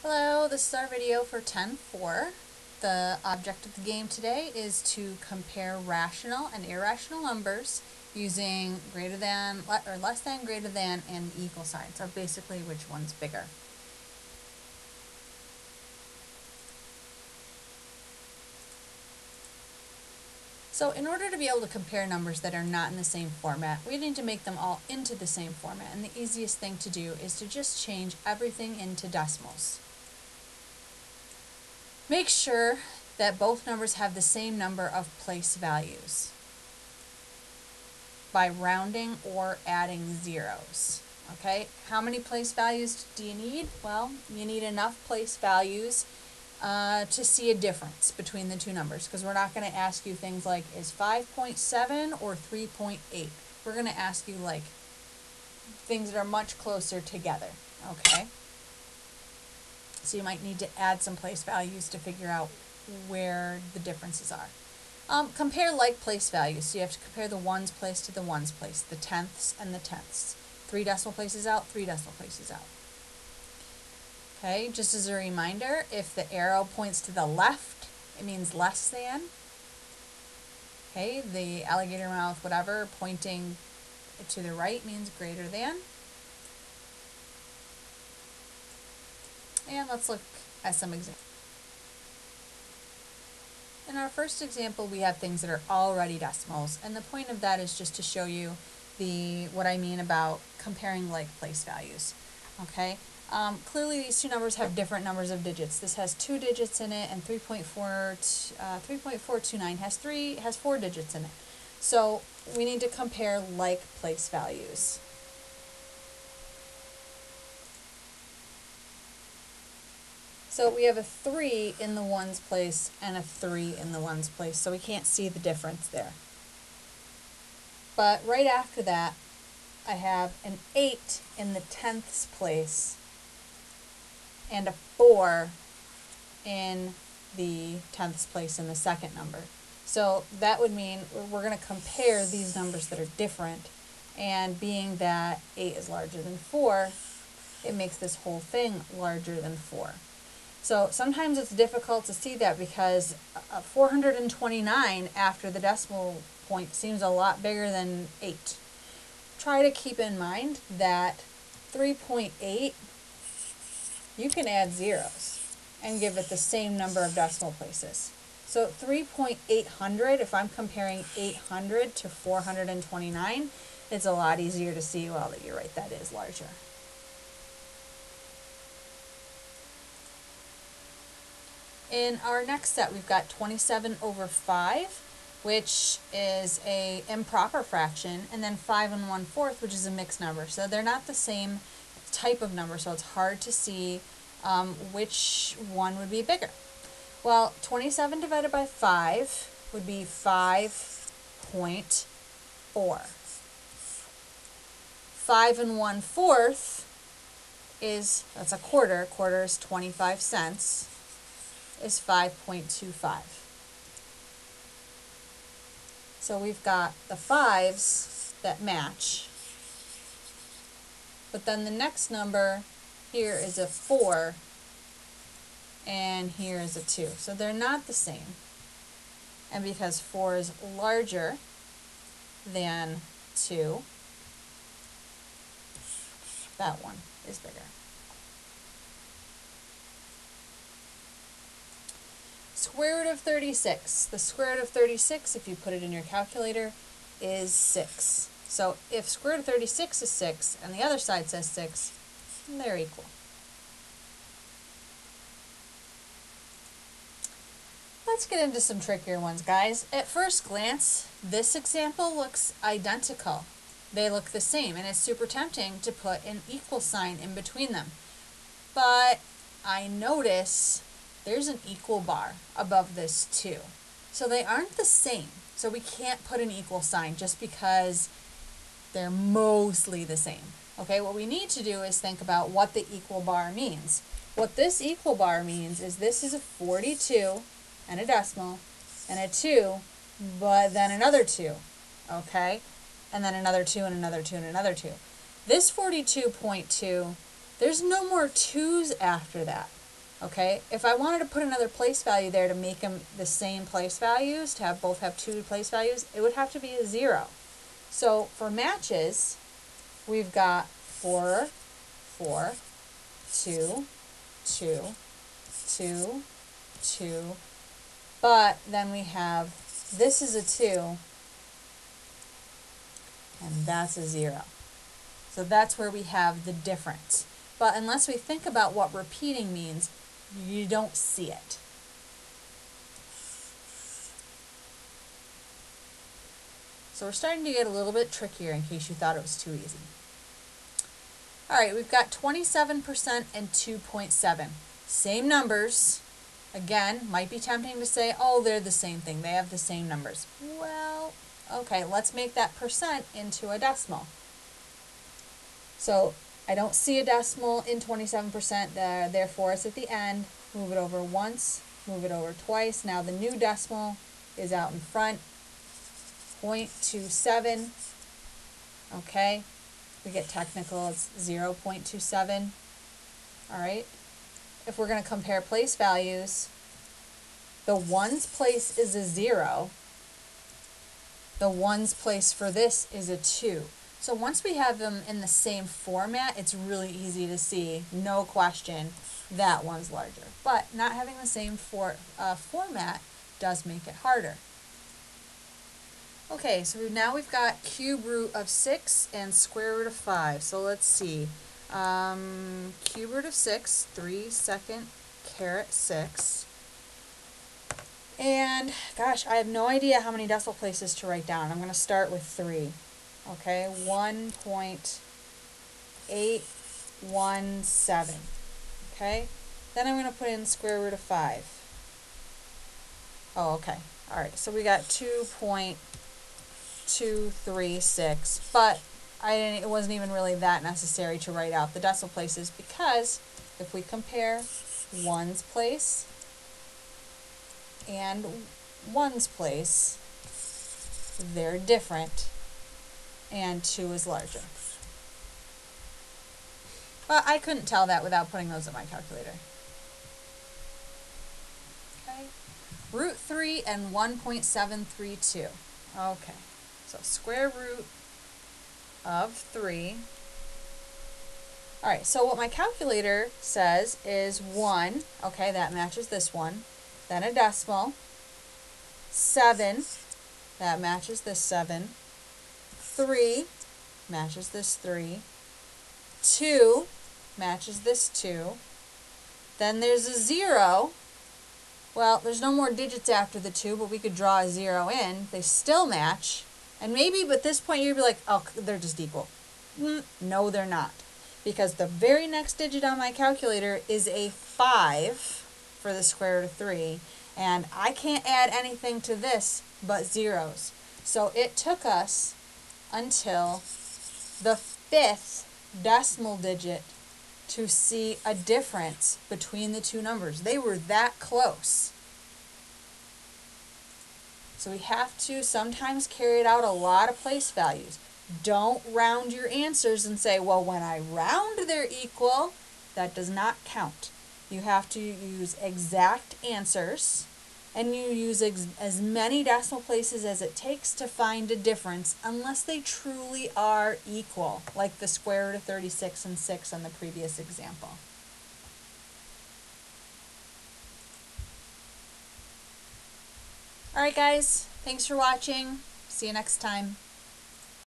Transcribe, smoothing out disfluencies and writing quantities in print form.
Hello, this is our video for 10-4. The object of the game today is to compare rational and irrational numbers using greater than, or less than, greater than, and equal sign. So basically which one's bigger. So in order to be able to compare numbers that are not in the same format, we need to make them all into the same format. And the easiest thing to do is to just change everything into decimals. Make sure that both numbers have the same number of place values by rounding or adding zeros. Okay, how many place values do you need? Well, you need enough place values to see a difference between the two numbers, because we're not going to ask you things like is 5.7 or 3.8. We're going to ask you like things that are much closer together. Okay, so you might need to add some place values to figure out where the differences are. Compare like place values. So you have to compare the ones place to the ones place, the tenths and the tenths. 3 decimal places out, 3 decimal places out. Okay, just as a reminder, if the arrow points to the left, it means less than. Okay, the alligator mouth, whatever, pointing to the right means greater than. And let's look at some examples. In our first example, we have things that are already decimals, and the point of that is just to show you what I mean about comparing like place values. Okay, clearly these two numbers have different numbers of digits. This has 2 digits in it, and 3.429 has 4 digits in it. So we need to compare like place values. So we have a 3 in the ones place and a 3 in the ones place, so we can't see the difference there. But right after that, I have an 8 in the tenths place and a 4 in the tenths place in the second number. So that would mean we're going to compare these numbers that are different, and being that 8 is larger than 4, it makes this whole thing larger than 4. So sometimes it's difficult to see that because 429 after the decimal point seems a lot bigger than 8. Try to keep in mind that 3.8, you can add zeros and give it the same number of decimal places. So 3.800, if I'm comparing 800 to 429, it's a lot easier to see, well, that you're right, that is larger. In our next set, we've got 27 over 5, which is a improper fraction, and then 5 1/4, which is a mixed number. So they're not the same type of number, so it's hard to see which one would be bigger. Well, 27 divided by 5 would be 5.4. 5 1/4 that's a quarter. Quarter is 25 cents. Is 5.25. So we've got the 5s that match, but then the next number here is a 4 and here is a 2. So they're not the same. And because 4 is larger than 2, that one is bigger. Square root of 36. The square root of 36, if you put it in your calculator, is 6. So if square root of 36 is 6 and the other side says 6, they're equal. Let's get into some trickier ones, guys. At first glance, this example looks identical. They look the same, and it's super tempting to put an equal sign in between them. But I notice there's an equal bar above this too. So they aren't the same. So we can't put an equal sign just because they're mostly the same. Okay, what we need to do is think about what the equal bar means. What this equal bar means is this is a 42 and a decimal and a 2, but then another 2. Okay, and then another 2 and another 2 and another 2. This 42.2, there's no more 2's after that. Okay, if I wanted to put another place value there to make them the same place values, to have both have 2 place values, it would have to be a 0. So for matches, we've got 4, 4, 2, 2, 2, 2, but then we have, this is a 2, and that's a 0. So that's where we have the difference. But unless we think about what repeating means, you don't see it. So we're starting to get a little bit trickier in case you thought it was too easy. All right, we've got 27% and 2.7. Same numbers. Again, might be tempting to say, oh, they're the same thing. They have the same numbers. Well, okay, let's make that percent into a decimal. So I don't see a decimal in 27%, therefore it's at the end. Move it over once, move it over twice. Now the new decimal is out in front, 0.27. Okay, we get technical, it's 0.27. All right, if we're going to compare place values, the ones place is a 0. The ones place for this is a 2. So once we have them in the same format, it's really easy to see, no question, that one's larger. But not having the same format does make it harder. Okay, so now we've got cube root of 6 and square root of 5. So let's see. Cube root of 6, 3 second caret 6. And gosh, I have no idea how many decimal places to write down. I'm going to start with 3. Okay, 1.817. Okay, then I'm going to put in square root of 5. Oh, okay. All right, so we got 2.236, but it wasn't even really that necessary to write out the decimal places, because if we compare ones place and ones place, they're different, and 2 is larger. Well, I couldn't tell that without putting those in my calculator. Okay, root 3 and 1.732. Okay, so square root of 3. All right, so what my calculator says is 1, okay, that matches this one, then a decimal, 7, that matches this 7, 3 matches this 3, 2 matches this 2, then there's a 0. Well, there's no more digits after the 2, but we could draw a 0 in. They still match, and maybe at this point you'd be like, oh, they're just equal. No, they're not, because the very next digit on my calculator is a 5 for the square root of 3, and I can't add anything to this but zeros. So it took us until the 5th decimal digit to see a difference between the two numbers. They were that close. So we have to sometimes carry it out a lot of place values. Don't round your answers and say, well, when I round they're equal. That does not count. You have to use exact answers, and you use as many decimal places as it takes to find a difference, unless they truly are equal, like the square root of 36 and 6 on the previous example. All right, guys, thanks for watching. See you next time.